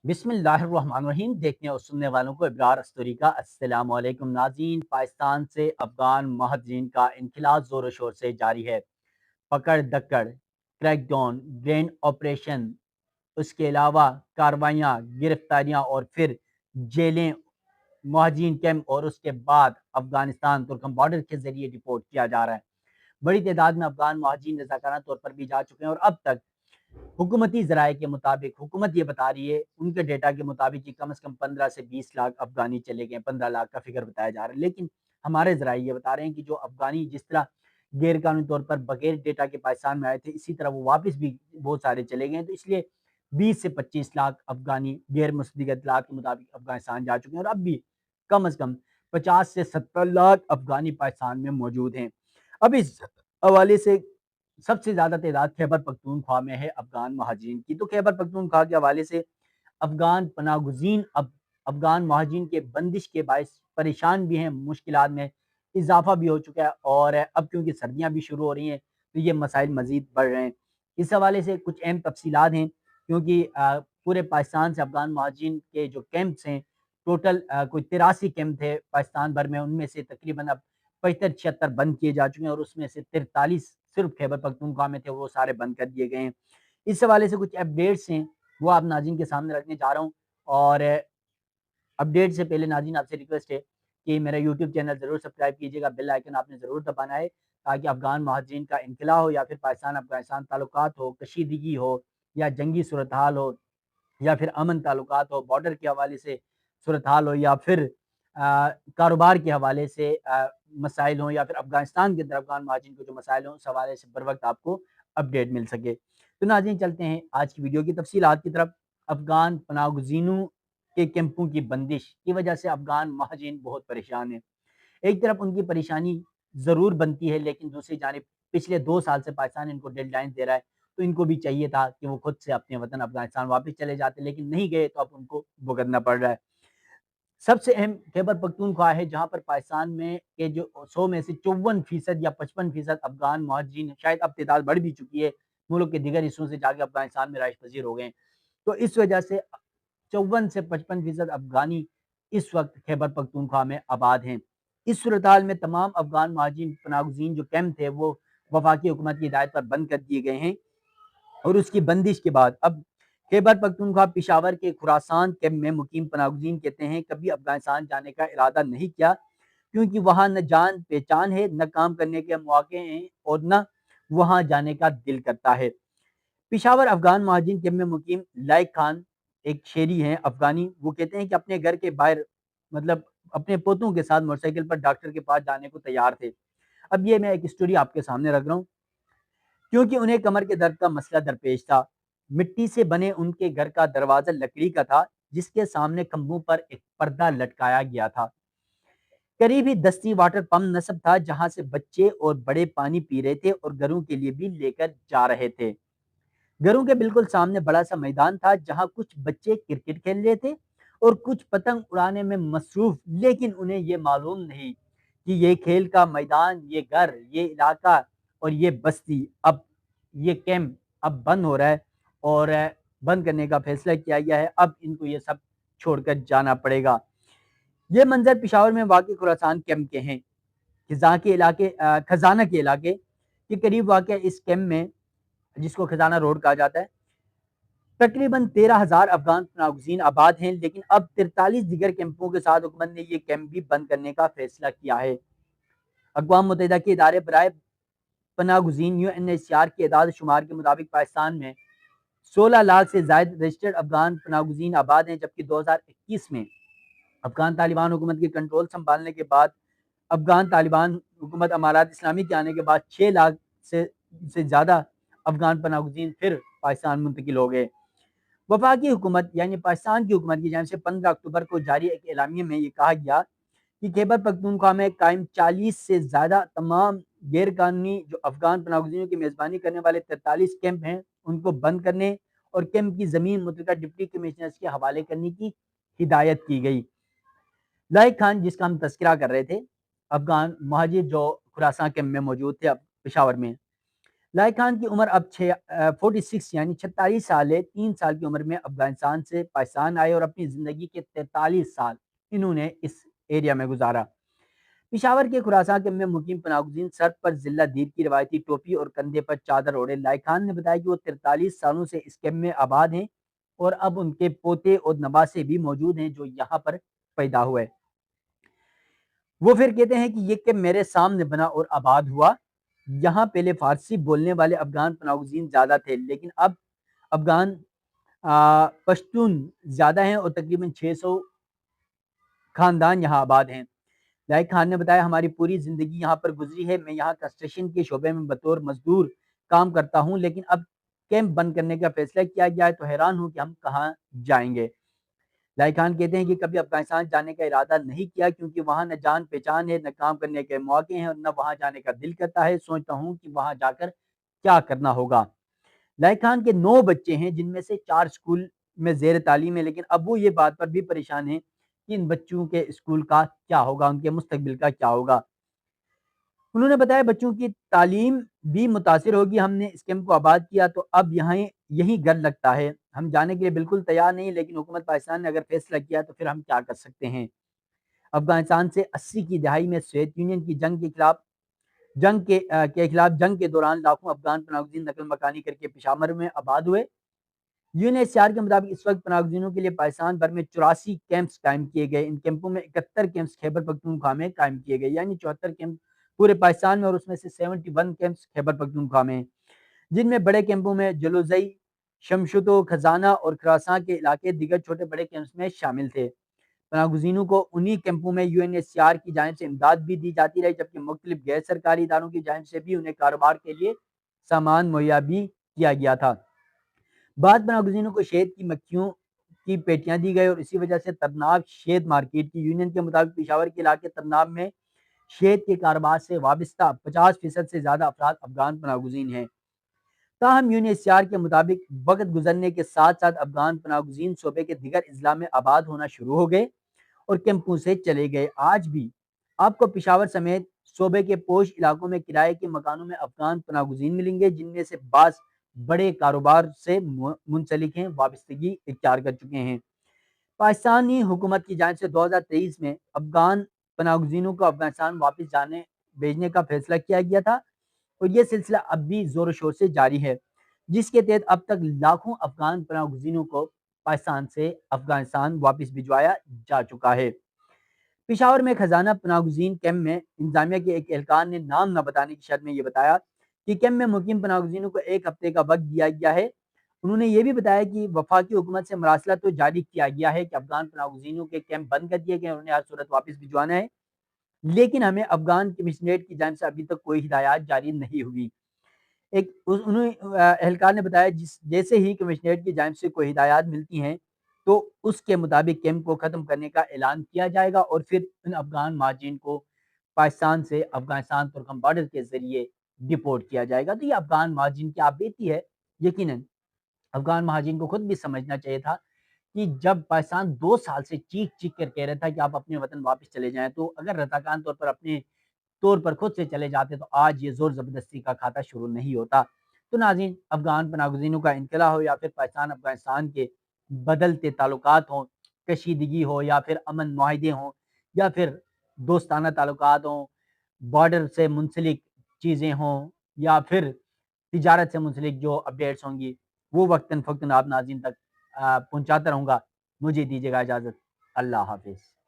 बिस्मिल्लाहिर्रहमानिर्रहीम। देखने और सुनने वालों को इब्रार अस्तूरी का अस्सलाम वालेकुम नाज़रीन। पाकिस्तान से अफगान महाजरीन का इनखिला ज़ोर शोर से जारी है। पकड़ दक्कड़, क्रैकडाउन, ग्रैंड ऑपरेशन, उसके अलावा कार्रवाइयाँ, गिरफ्तारियाँ और फिर जेलें, महाजरीन कैंप और उसके बाद अफगानिस्तान तुर्कम बॉर्डर के जरिए रिपोर्ट किया जा रहा है। बड़ी तादाद में अफगान महाजरीन रजाकाना तौर पर भी जा चुके हैं और अब तक हुकूमती ज़राए के मुताबिक हुकूमत ये बता रही है, उनके डेटा के मुताबिक कि कम से कम 15 से 20 लाख अफ़गानी चले गए हैं, 15 लाख का फिगर बताया जा रहा है। लेकिन हमारे ज़राए ये बता रहे हैं कि जो अफ़गानी जिस तरह गैर कानूनी तौर पर बगैर डेटा के पाकिस्तान में आए थे, इसी तरह वो वापस भी बहुत सारे चले गए हैं। तो इसलिए 20 से 25 लाख अफ़गानी गैर मुसद्दिक़ इत्तलात के मुताबिक अफ़गानिस्तान जा चुके हैं और अब भी कम से कम 50 से 70 लाख अफ़गानी पाकिस्तान में मौजूद हैं। अब इस हवाले से सबसे ज़्यादा तादाद खैबर पख्तूनख्वा में है अफ़गान महाजिरीन की। तो खैबर पख्तूनख्वा के हवाले से अफ़गान पनाहगज़ीन अब अफ़गान महाजिरीन के बंदिश के बायस परेशान भी हैं, मुश्किलात में इज़ाफ़ा भी हो चुका है और अब क्योंकि सर्दियाँ भी शुरू हो रही हैं, तो ये मसाइल मज़ीद बढ़ रहे हैं। इस हवाले से कुछ अहम तफ़सीलात हैं क्योंकि पूरे पाकिस्तान से अफ़गान महाजिरीन के जो कैंप्स हैं, टोटल कोई 83 कैंप थे पाकिस्तान भर में, उनमें से तकरीबन अब 75-76 बंद किए जा चुके हैं और उसमें से 43 सिर्फ खैबर पख्तूनख्वा में थे, वो सारे बंद कर दिए गए हैं। इस हवाले से कुछ अपडेट्स हैं, वो आप नाज़रीन के सामने रखने जा रहा हूँ और अपडेट से पहले नाज़रीन आपसे रिक्वेस्ट है कि मेरा यूट्यूब चैनल ज़रूर सब्सक्राइब कीजिएगा, बेल आइकन आपने ज़रूर दबाना है ताकि अफ़गान महाजिरीन का इनखला हो या फिर पाकिस्तान-अफ़गानिस्तान ताल्लुकात हो, कशीदगी हो या जंगी सूरत हाल हो या फिर अमन ताल्लुकात हो, बॉर्डर के हवाले से सूरत हाल हो या फिर कारोबार के हवाले से मसाइल हों या फिर अफ़गानिस्तान के अंदर अफ़गान महाजिरीन को जो मसाइल हों, उस हवाले से बर वक़्त आपको अपडेट मिल सके। तो नाज़रीन चलते हैं आज की वीडियो की तफ़सीलात की तरफ। अफ़गान पनाहगज़ीनों के कैंपों की बंदिश की वजह से अफ़गान महाजिरीन बहुत परेशान हैं। एक तरफ उनकी परेशानी ज़रूर बनती है, लेकिन दूसरी जानिब पिछले 2 साल से पाकिस्तान इनको डेडलाइन दे रहा है, तो इनको भी चाहिए था कि वो खुद से अपने वतन अफ़गानिस्तान वापस चले जाते, लेकिन नहीं गए, तो अब उनको भुगतना पड़ रहा है। सबसे अहम खैबर पख्तूनख्वा है, जहाँ पर पाकिस्तान में के जो 100 में से 54% या 55% अफ़गान महाजिरीन, शायद अब तादाद बढ़ भी चुकी है, मुल्क के दीगर हिस्सों से जाके अफ़गानिस्तान में रिहाइश पज़ीर हो गए हैं। तो इस वजह से 54 से 55% अफ़गानी इस वक़्त खैबर पख्तूनख्वा में आबाद हैं। इस सूरत-हाल में तमाम अफ़गान महाजिरीन पनाहगज़ीन जो कैंप थे, वो वफ़ाकी हुकूमत की हिदायत पर बंद कर दिए गए हैं और उसकी बंदिश के बाद अब खैबर पख्तूनख्वा पेशावर के खुरासान कैंप में मुकीम पनाहगज़ीन कहते हैं, कभी अफ़गानिस्तान जाने का इरादा नहीं किया क्योंकि वहाँ न जान-पहचान है, न काम करने के मौके हैं और न वहाँ जाने का दिल करता है। पेशावर अफ़गान महाजिरीन कैंप में मुकीम लाइक खान एक शेरी हैं अफ़गानी, वो कहते हैं कि अपने घर के बाहर मतलब अपने पोतों के साथ मोटरसाइकिल पर डॉक्टर के पास जाने को तैयार थे। अब ये मैं एक स्टोरी आपके सामने रख रहा हूँ, क्योंकि उन्हें कमर के दर्द का मसला दरपेश था। मिट्टी से बने उनके घर का दरवाज़ा लकड़ी का था, जिसके सामने खंभों पर एक पर्दा लटकाया गया था। करीब ही दस्ती वाटर पंप नस्ब था, जहाँ से बच्चे और बड़े पानी पी रहे थे और घरों के लिए भी लेकर जा रहे थे। घरों के बिल्कुल सामने बड़ा सा मैदान था, जहाँ कुछ बच्चे क्रिकेट खेल रहे थे और कुछ पतंग उड़ाने में मसरूफ, लेकिन उन्हें ये मालूम नहीं कि ये खेल का मैदान, ये घर, ये इलाका और ये बस्ती, अब ये कैंप अब बंद हो रहा है और बंद करने का फैसला किया गया है। अब इनको ये सब छोड़कर जाना पड़ेगा। ये मंजर पिशावर में वाक़ खुरासान कैंप के हैं। खजाना के इलाके के करीब वाक़ इस कैंप में, जिसको खजाना रोड कहा जाता है, तकरीबन 13,000 अफ़गान नागज़ीन आबाद हैं, लेकिन अब 43 दीगर कैंपों के साथ हुकूमत ने ये कैंप भी बंद करने का फैसला किया है। अक़वाम मुत्तहिदा के इदारे बराए पनाहगज़ीन यूएनएचसीआर के एदाद शुमार के मुताबिक पाकिस्तान में 16 लाख से ज़ायद रजिस्टर्ड अफ़गान पनाहगज़ीन आबाद हैं, जबकि 2021 में अफ़गान तालिबान हुकूमत के कंट्रोल संभालने के बाद अफ़गान तालिबान हुकूमत अमारात इस्लामी के आने के बाद 6 लाख से ज़्यादा अफ़गान पनाहगज़ीन फिर पाकिस्तान मुंतकिल हो गए। वफाकी हुकूमत यानी पाकिस्तान की हुकूमत की जानिब से 15 अक्टूबर को जारी एक एलामिया में ये कहा गया कि खैबर पख्तूनख्वा में कायम 40 से ज़्यादा तमाम गैर कानूनी जो अफ़गान पनाहगज़ीनों की मेज़बानी करने वाले 43 कैंप हैं, उनको बंद करने और कैंप की ज़मीन मुतल्लिका डिप्टी कमिश्नर्स के हवाले करने की हिदायत की गई। लाइक खान, जिसका हम तज़किरा कर रहे थे, अफ़गान महाजिर जो खुरासान कैंप में मौजूद थे अब पेशावर में, لائق خان کی عمر اب 46 یعنی 46 سال ہے۔ 3 سال کی عمر میں افغانستان سے پاکستان آئے اور اپنی زندگی کے 43 سال انہوں نے اس ایریا میں گزارا۔ پشاور کے خراسان کیمپ میں مقیم پناہ گزین سر پر ضلع دیر کی روایتی ٹوپی اور کندھے پر چادر اوڑھے لائق خان نے بتایا کہ وہ 43 سالوں سے اس کیمپ میں آباد ہیں اور اب ان کے پوتے اور نواسے بھی موجود ہیں جو یہاں پر پیدا ہوئے۔ وہ پھر کہتے ہیں کہ یہ کیمپ میرے سامنے بنا اور آباد ہوا۔ یہاں پہلے فارسی بولنے والے افغان پناہ گزین زیادہ تھے، لیکن اب افغان پشتون زیادہ ہیں اور تقریباً 600 خاندان یہاں آباد ہیں۔ لائق خان نے بتایا ہماری پوری زندگی یہاں پر گزری ہے۔ میں یہاں کنسٹرکشن کے شعبے میں بطور مزدور کام کرتا ہوں، لیکن اب کیمپ بند کرنے کا فیصلہ کیا گیا ہے تو حیران ہوں کہ ہم کہاں جائیں گے۔ لائق خان کہتے ہیں کہ کبھی افغانستان جانے کا ارادہ نہیں کیا کیونکہ وہاں نہ جان پہچان ہے، نہ کام کرنے کے مواقع ہیں اور نہ وہاں جانے کا دل کرتا ہے۔ سوچتا ہوں کہ وہاں جا کر کیا کرنا ہوگا۔ لائق خان کے 9 بچے ہیں جن میں سے 4 اسکول میں زیر تعلیم ہے، لیکن اب وہ یہ بات پر بھی پریشان ہیں کہ ان بچوں کے اسکول کا کیا ہوگا، ان کے مستقبل کا کیا ہوگا۔ انہوں نے بتایا بچوں کی تعلیم بھی متاثر ہوگی۔ ہم نے اس کیمپ کو آباد کیا تو اب یہی گھر لگتا ہے۔ ہم جانے کے لیے بالکل تیار نہیں، لیکن حکومت پاکستان نے اگر فیصلہ کیا تو پھر ہم کیا کر سکتے ہیں۔ افغانستان سے 80 کی دہائی میں سوویت یونین کی جنگ کے خلاف جنگ کے دوران لاکھوں افغان پناہ گزین نقل مکانی کر کے پشاور میں آباد ہوئے۔ UNHCR کے مطابق اس وقت پناہ گزینوں کے لیے پاکستان بھر میں 84 کیمپس قائم کیے گئے۔ ان کیمپوں میں 71 کیمپس خیبر پختونخوا میں قائم کیے گئے، یعنی 74 کیمپ پورے پاکستان میں اور اس میں سے 71 کیمپس خیبر پختونخوا میں، جن میں بڑے کیمپوں میں جلوزئی، شمشتو، خزانہ اور خراسان کے علاقے دیگر چھوٹے بڑے کیمپس میں شامل تھے۔ پناہ گزینوں کو انہی کیمپوں میں UNHCR کی جانب سے امداد بھی دی جاتی رہی، جبکہ مختلف غیر سرکاری اداروں کی جانب سے بھی انہیں کاروبار کے لیے سامان مہیا بھی کیا گیا تھا۔ بعض پناہ گزینوں کو شہد کی مکھیوں کی پیٹیاں دی گئی اور اسی وجہ سے ترناب شہد مارکیٹ کی یونین کے مطابق پشاور کے علاقے ترناب میں شہد کے کاروبار سے وابستہ 50% سے زیادہ افراد افغان پناہ گزین ہیں۔ تاہم UNHCR کے مطابق وقت گزرنے کے ساتھ ساتھ افغان پناہ گزین صوبے کے دیگر اضلاع میں آباد ہونا شروع ہو گئے اور کیمپوں سے چلے گئے۔ آج بھی آپ کو پشاور سمیت صوبے کے پوش علاقوں میں کرائے کے مکانوں میں افغان پناہ گزین ملیں گے، جن میں سے بعض بڑے کاروبار سے منسلک ہیں، وابستگی اختیار کر چکے ہیں۔ پاکستانی حکومت کی جانب سے 2023 میں افغان پناہ گزینوں کو افغانستان واپس بھیجنے کا فیصلہ کیا گیا تھا اور یہ سلسلہ اب بھی زور و شور سے جاری ہے، جس کے تحت اب تک لاکھوں افغان پناہ گزینوں کو پاکستان سے افغانستان واپس بھجوایا جا چکا ہے۔ پشاور میں خزانہ پناہ گزین کیمپ میں انتظامیہ کے ایک اہلکار نے نام نہ بتانے کی شرط میں یہ بتایا کہ کیمپ میں مقیم پناہ گزینوں کو 1 ہفتے کا وقت دیا گیا ہے۔ انہوں نے یہ بھی بتایا کہ وفاقی حکومت سے مراسلہ تو جاری کیا گیا ہے کہ افغان پناہ گزینوں کے کیمپ بند کر دیے گئے، انہیں ہر صورت واپس بھجوانا ہے، لیکن ہمیں افغان کمشنریٹ کی جانب سے ابھی تک کوئی ہدایات جاری نہیں ہوئی۔ اہلکار نے بتایا جیسے ہی کمشنریٹ کی جانب سے کوئی ہدایات ملتی ہیں تو اس کے مطابق کیمپ کو ختم کرنے کا اعلان کیا جائے گا اور پھر ان افغان مہاجرین کو پاکستان سے افغانستان ترکم بارڈر کے ذریعے ڈپورٹ کیا جائے گا۔ تو یہ افغان مہاجرین کی بیتی ہے۔ یقیناً افغان مہاجرین کو خود بھی سمجھنا چاہیے تھا کہ جب پاکستان 2 سال سے چیخ چیخ کر کہہ رہا تھا کہ آپ اپنے وطن واپس چلے جائیں، تو اگر رضاکارانہ طور پر اپنے طور پر خود سے چلے جاتے تو آج یہ زور زبردستی کا کھاتا شروع نہیں ہوتا۔ تو ناظرین، افغان پناہ گزینوں کا انخلا ہو یا پھر پاکستان افغانستان کے بدلتے تعلقات ہوں، کشیدگی ہو یا پھر امن معاہدے ہوں یا پھر دوستانہ تعلقات ہوں، بارڈر سے منسلک چیزیں ہوں یا پھر تجارت سے منسلک جو اپڈیٹس ہوں گی، وہ وقتاً فوقتاً آپ ناظرین تک پہنچاتا رہوں گا۔ مجھے دیجیے گا اجازت۔ اللہ حافظ۔